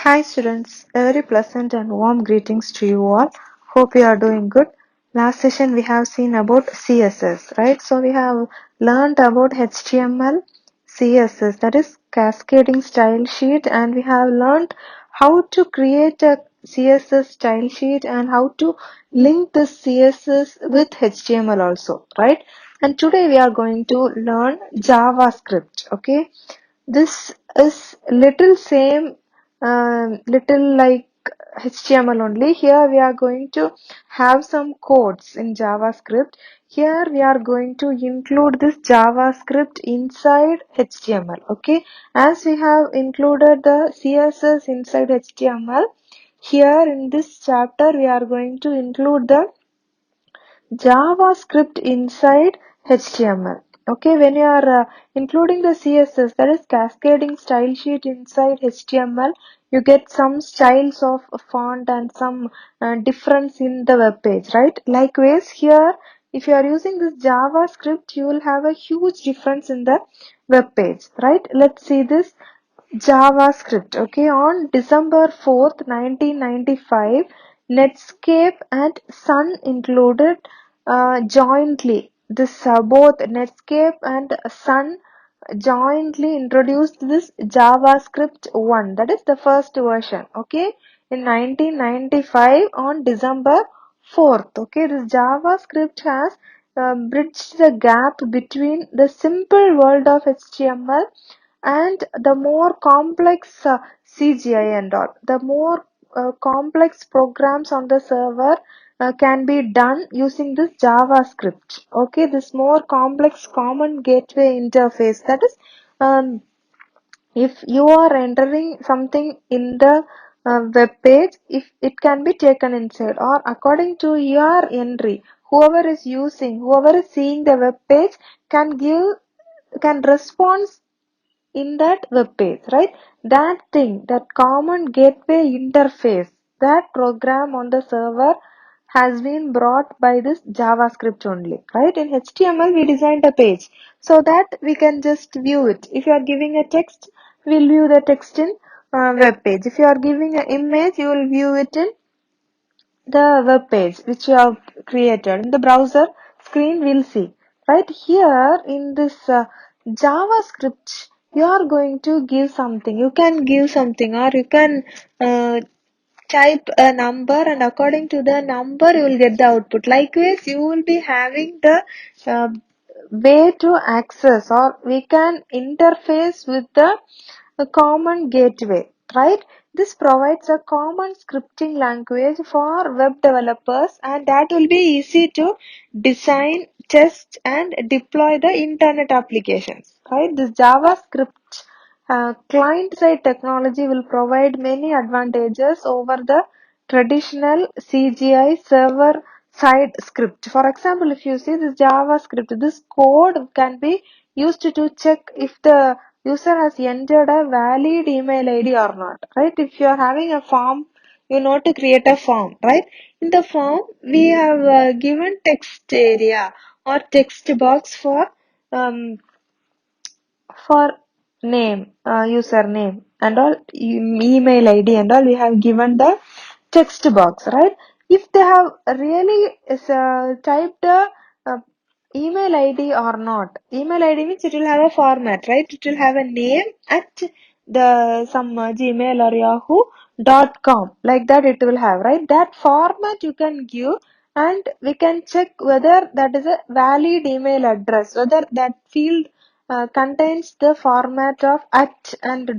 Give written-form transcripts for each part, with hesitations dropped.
Hi students, a very pleasant and warm greetings to you all. Hope you are doing good. Last session we have seen about CSS, right? So we have learned about HTML, CSS, that is cascading style sheet, and we have learned how to create a CSS style sheet and how to link this CSS with HTML also, right? And today we are going to learn JavaScript, okay? This is little like HTML only. Here we are going to have some codes in JavaScript. Here we are going to include this JavaScript inside HTML. Okay, as we have included the CSS inside HTML, here in this chapter we are going to include the JavaScript inside HTML. Okay, when you are including the CSS, that is cascading style sheet inside HTML, you get some styles of font and some difference in the web page, right? Likewise, here, if you are using this JavaScript, you will have a huge difference in the web page, right? Let's see this JavaScript. Okay, on December 4th, 1995, Netscape and Sun included jointly. Both Netscape and Sun jointly introduced this JavaScript 1. That is the first version. Okay, in 1995 on December 4th. Okay, this JavaScript has bridged the gap between the simple world of HTML and the more complex CGI and all. The more complex programs on the server can be done using this JavaScript. Okay, this more complex common gateway interface. That is, if you are entering something in the web page, if it can be taken inside or according to your entry, whoever is seeing the web page can respond in that web page, right? That thing, that common gateway interface, that program on the server has been brought by this JavaScript only, right? In HTML, we designed a page so that we can just view it. If you are giving a text, we'll view the text in web page. If you are giving an image, you will view it in the web page which you have created in the browser screen. We'll see right here in this JavaScript. You are going to give something, you can give something, or you can uh, type a number, and according to the number you will get the output. Likewise, you will be having the uh, way to access, or we can interface with the a common gateway, right? This provides a common scripting language for web developers, and that will be easy to design, test, and deploy the internet applications, right? This JavaScript client-side technology will provide many advantages over the traditional CGI server-side script. For example, if you see this JavaScript, this code can be used to check if the user has entered a valid email ID or not, right? If you are having a form, you know to create a form, right? In the form, we have given text area or text box for name, username and all, email ID and all. We have given the text box, right? If they have really typed a email ID or not, email ID means it will have a format, right? It will have a name at the some Gmail or Yahoo.com, like that it will have, right? That format you can give, and we can check whether that is a valid email address, whether that field contains the format of at and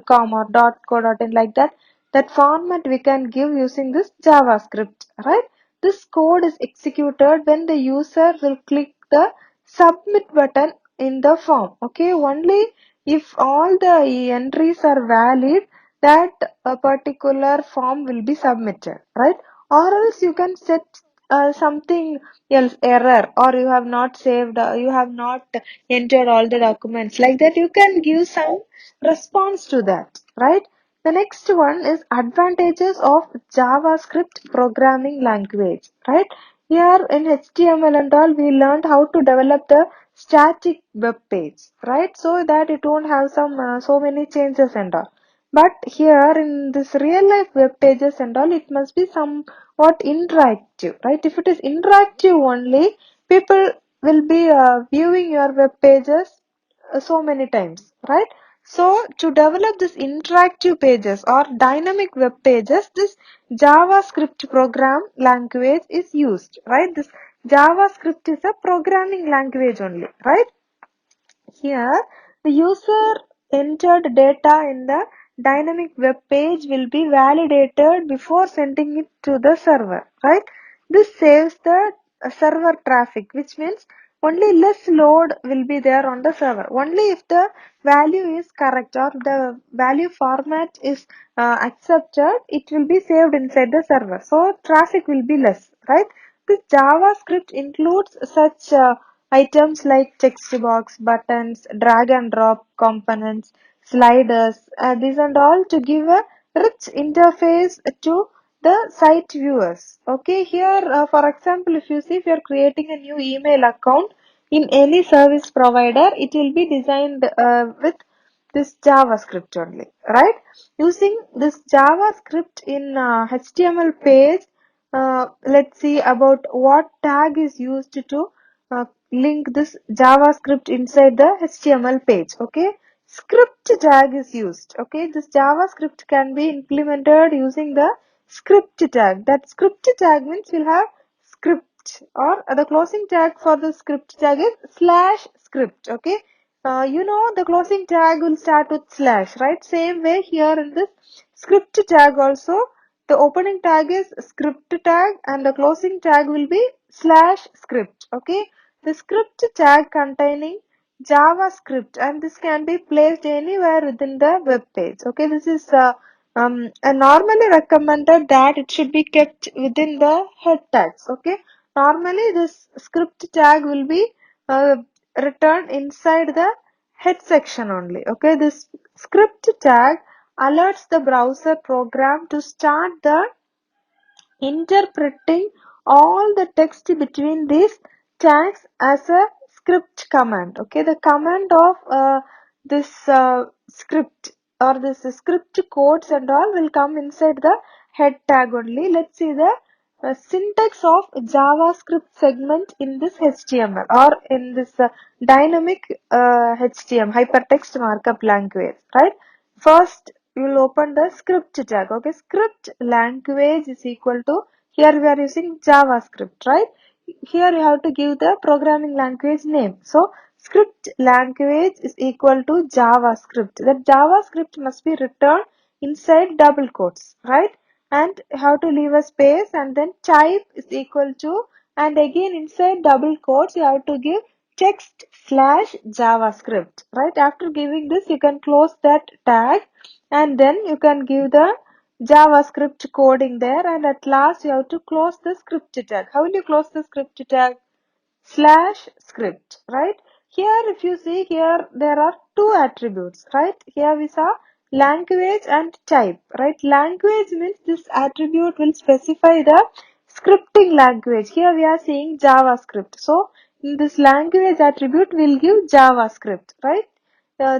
.com or .co.in, like that. That format we can give using this JavaScript, right? This code is executed when the user will click the submit button in the form. Okay, only if all the entries are valid, that a particular form will be submitted, right? Or else you can set something else, error, or you have not saved, you have not entered all the documents, like that you can give some response to that, right? The next one is advantages of JavaScript programming language, right? Here in HTML and all, we learned how to develop the static web page, right? So that it won't have some so many changes and all. But here in this real life web pages and all, it must be somewhat interactive, right? If it is interactive only, people will be viewing your web pages so many times, right? So to develop this interactive pages or dynamic web pages, this JavaScript program language is used, right? This JavaScript is a programming language only, right? Here, the user entered data in the dynamic web page will be validated before sending it to the server, right? This saves the server traffic, which means only less load will be there on the server. Only if the value is correct or the value format is accepted, it will be saved inside the server. So traffic will be less, right? This JavaScript includes such items like text box, buttons, drag and drop components, sliders, these and all to give a rich interface to the site viewers. Okay, here for example, if you see, if you are creating a new email account in any service provider, it will be designed with this JavaScript only, right? Using this JavaScript in HTML page, let's see about what tag is used to link this JavaScript inside the HTML page. Okay, script tag is used. Okay, this JavaScript can be implemented using the script tag. That script tag means we'll have script, or the closing tag for the script tag is slash script. Okay, the closing tag will start with slash, right? Same way here in this script tag also, the opening tag is script tag and the closing tag will be slash script. Okay, the script tag containing JavaScript, and this can be placed anywhere within the web page. Okay, this is normally recommended that it should be kept within the head tags. Okay, normally this script tag will be uh, returned inside the head section only. Okay, this script tag alerts the browser program to start the interpreting all the text between these tags as a script command. Okay, the command of this script or this script codes and all will come inside the head tag only. Let's see the syntax of JavaScript segment in this HTML or in this dynamic HTML hypertext markup language, right? First, you will open the script tag. Okay, script language is equal to, here we are using JavaScript, right? Here you have to give the programming language name. So script language is equal to JavaScript. That JavaScript must be returned inside double quotes, right? And you have to leave a space, and then type is equal to, and again inside double quotes you have to give text slash JavaScript, right? After giving this, you can close that tag, and then you can give the JavaScript coding there, and at last you have to close the script tag. How will you close the script tag? Slash script, right? Here if you see, here there are two attributes, right? Here we saw language and type, right? Language means this attribute will specify the scripting language. Here we are seeing JavaScript, so in this language attribute we'll give JavaScript, right?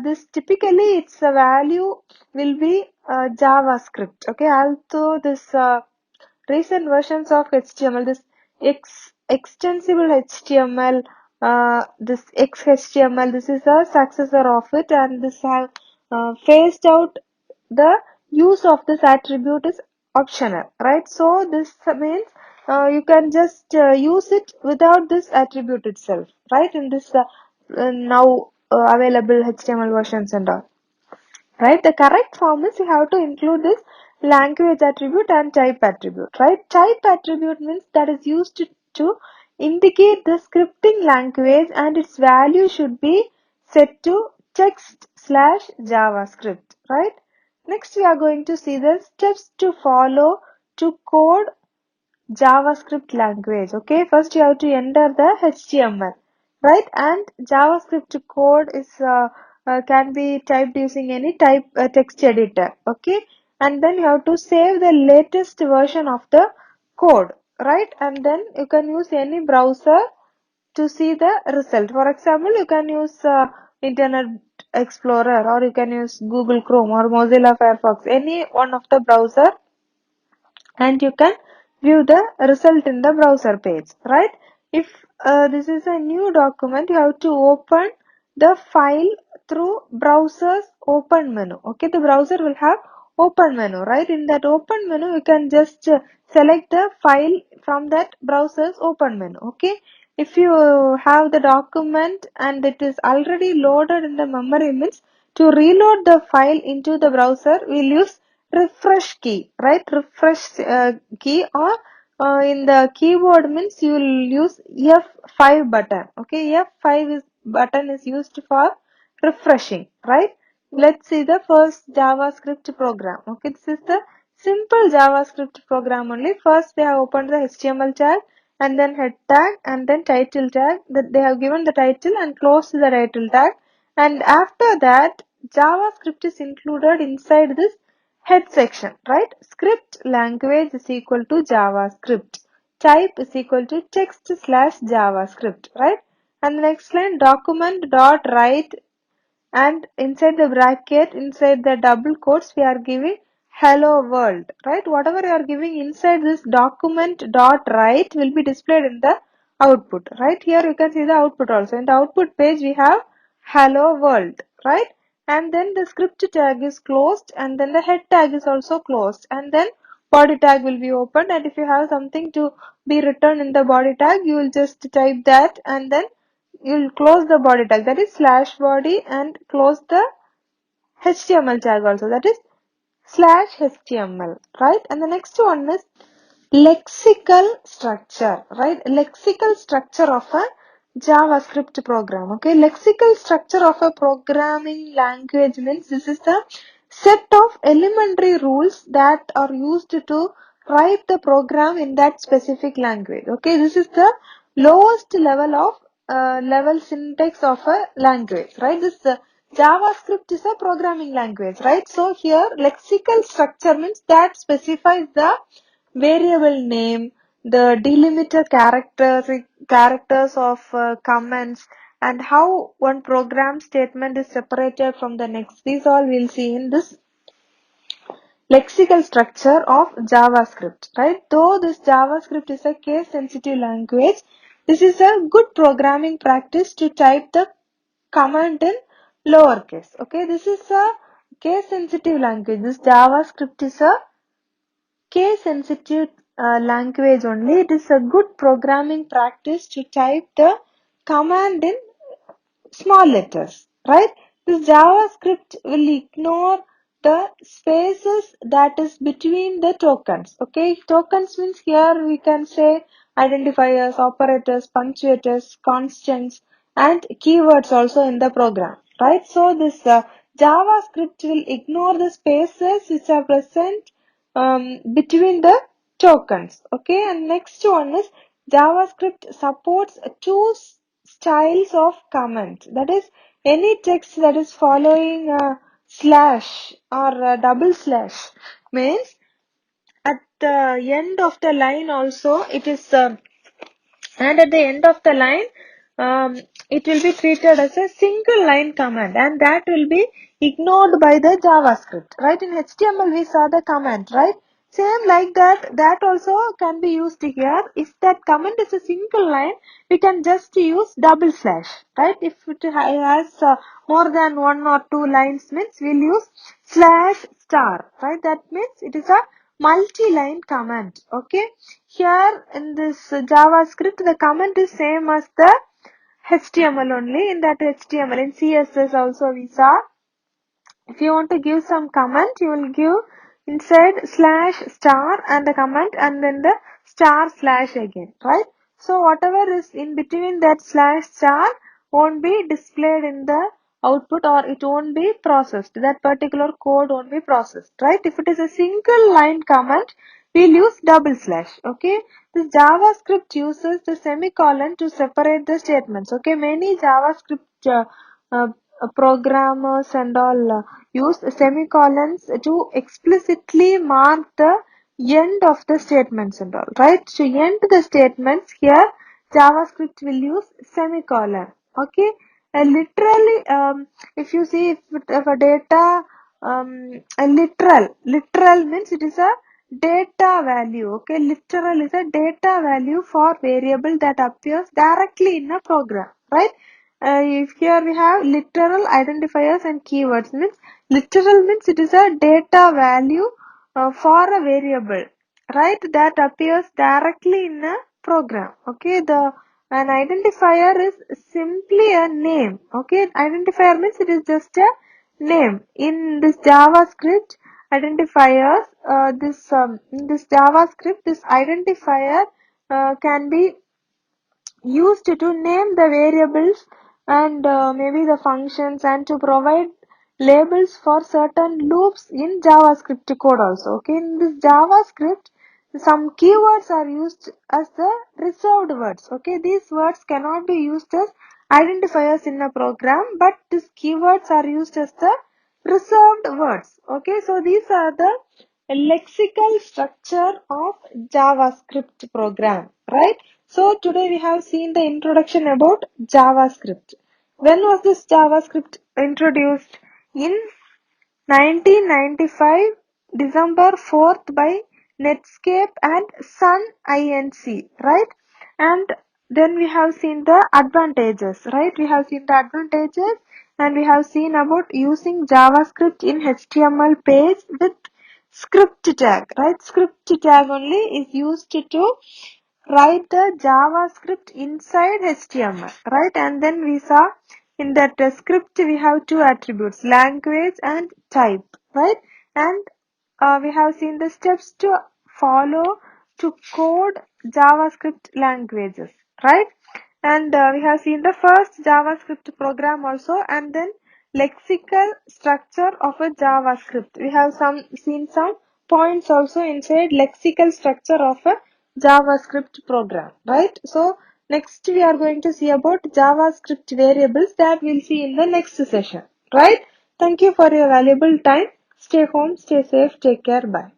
This typically its value will be JavaScript. Okay, also this recent versions of HTML, this extensible HTML, this XHTML, this is a successor of it, and this have phased out the use of this attribute is optional, right? So this means you can just use it without this attribute itself, right? In this now available HTML versions and all. Right, the correct form is you have to include this language attribute and type attribute, right? Type attribute means that is used to indicate the scripting language, and its value should be set to text slash JavaScript, right? Next we are going to see the steps to follow to code JavaScript language. Okay, first you have to enter the HTML, right? And JavaScript code is can be typed using any type text editor. Okay, and then you have to save the latest version of the code, right? And then you can use any browser to see the result. For example, you can use Internet Explorer, or you can use Google Chrome or Mozilla Firefox, any one of the browser, and you can view the result in the browser page, right? If this is a new document, you have to open the file through browser's open menu. Okay, the browser will have open menu, right? In that open menu, you can just select the file from that browser's open menu. Okay, if you have the document and it is already loaded in the memory, means to reload the file into the browser, we'll use refresh key, right? Refresh key, or in the keyboard means you will use F5 button. Okay, F5 button is used for refreshing, right? Let's see the first JavaScript program. Okay, this is the simple JavaScript program only. First they have opened the HTML tag, and then head tag, and then title tag. That they have given the title and closed the title tag, and after that JavaScript is included inside this head section, right? Script language is equal to JavaScript. Type is equal to text slash JavaScript, right? And the next line, document dot write, and inside the bracket, inside the double quotes, we are giving hello world, right? Whatever you are giving inside this document dot write will be displayed in the output, right? Here you can see the output also. In the output page, we have hello world, right? And then the script tag is closed, and then the head tag is also closed, and then body tag will be opened. And if you have something to be written in the body tag, you will just type that, and then you'll close the body tag, that is slash body, and close the HTML tag also, that is slash HTML, right? And the next one is lexical structure, right? Lexical structure of a JavaScript program. Okay, lexical structure of a programming language means this is the set of elementary rules that are used to write the program in that specific language. Okay, this is the lowest level of level syntax of a language, right? This JavaScript is a programming language, right? So here lexical structure means that specifies the variable name, the delimiter characters of comments, and how one program statement is separated from the next. These all we'll see in this lexical structure of JavaScript, right? Though this JavaScript is a case sensitive language, this is a good programming practice to type the command in lowercase. Okay, this is a case sensitive language. This JavaScript is a case sensitive language only. It is a good programming practice to type the command in small letters, right? This JavaScript will ignore the spaces that is between the tokens. Okay, tokens means here we can say identifiers, operators, punctuators, constants, and keywords also in the program, right? So this JavaScript will ignore the spaces which are present between the tokens. Okay, and next one is JavaScript supports two styles of comment. That is, any text that is following a slash or a double slash means at the end of the line also it is and at the end of the line it will be treated as a single line command, and that will be ignored by the JavaScript, right? In HTML we saw the command, right? Same like that also can be used here. If that command is a single line, we can just use double slash, right? If it has more than one or two lines means we'll use slash star, right? That means it is a multi-line command. Okay, here in this JavaScript the comment is same as the HTML only. In that HTML, in CSS also we saw, if you want to give some comment, you will give inside slash star and the comment, and then the star slash again, right? So whatever is in between that slash star won't be displayed in the output, or it won't be processed. That particular code won't be processed, right? If it is a single line comment, we'll use double slash. Okay, this JavaScript uses the semicolon to separate the statements. Okay, many JavaScript uh, programmers and all use semicolons to explicitly mark the end of the statements and all, right? To end the statements here, JavaScript will use semicolon. Okay, literally, if you see if a data, a literal means it is a data value. Okay, literal is a data value for variable that appears directly in a program, right? If here we have literal identifiers and keywords, means literal means it is a data value for a variable, right, that appears directly in a program. Okay, the an identifier is simply a name. Okay, identifier means it is just a name. In this JavaScript identifiers, in this JavaScript, this identifier can be used to name the variables and maybe the functions, and to provide labels for certain loops in JavaScript code also. Okay, in this JavaScript, some keywords are used as the reserved words. Okay, these words cannot be used as identifiers in a program, but these keywords are used as the reserved words. Okay, so these are the lexical structure of JavaScript program, right? So today we have seen the introduction about JavaScript. When was this JavaScript introduced? In 1995, December 4th by Netscape and Sun Inc, right? And then we have seen the advantages, right? We have seen the advantages, and we have seen about using JavaScript in HTML page with script tag, right? Script tag only is used to write the JavaScript inside HTML, right? And then we saw in that script we have two attributes, language and type, right? And we have seen the steps to follow to code JavaScript languages, right? And we have seen the first JavaScript program also, and then lexical structure of a JavaScript. We have seen some points also inside lexical structure of a JavaScript program, right? So next we are going to see about JavaScript variables, that we'll see in the next session, right? Thank you for your valuable time. Stay home, stay safe, take care, bye.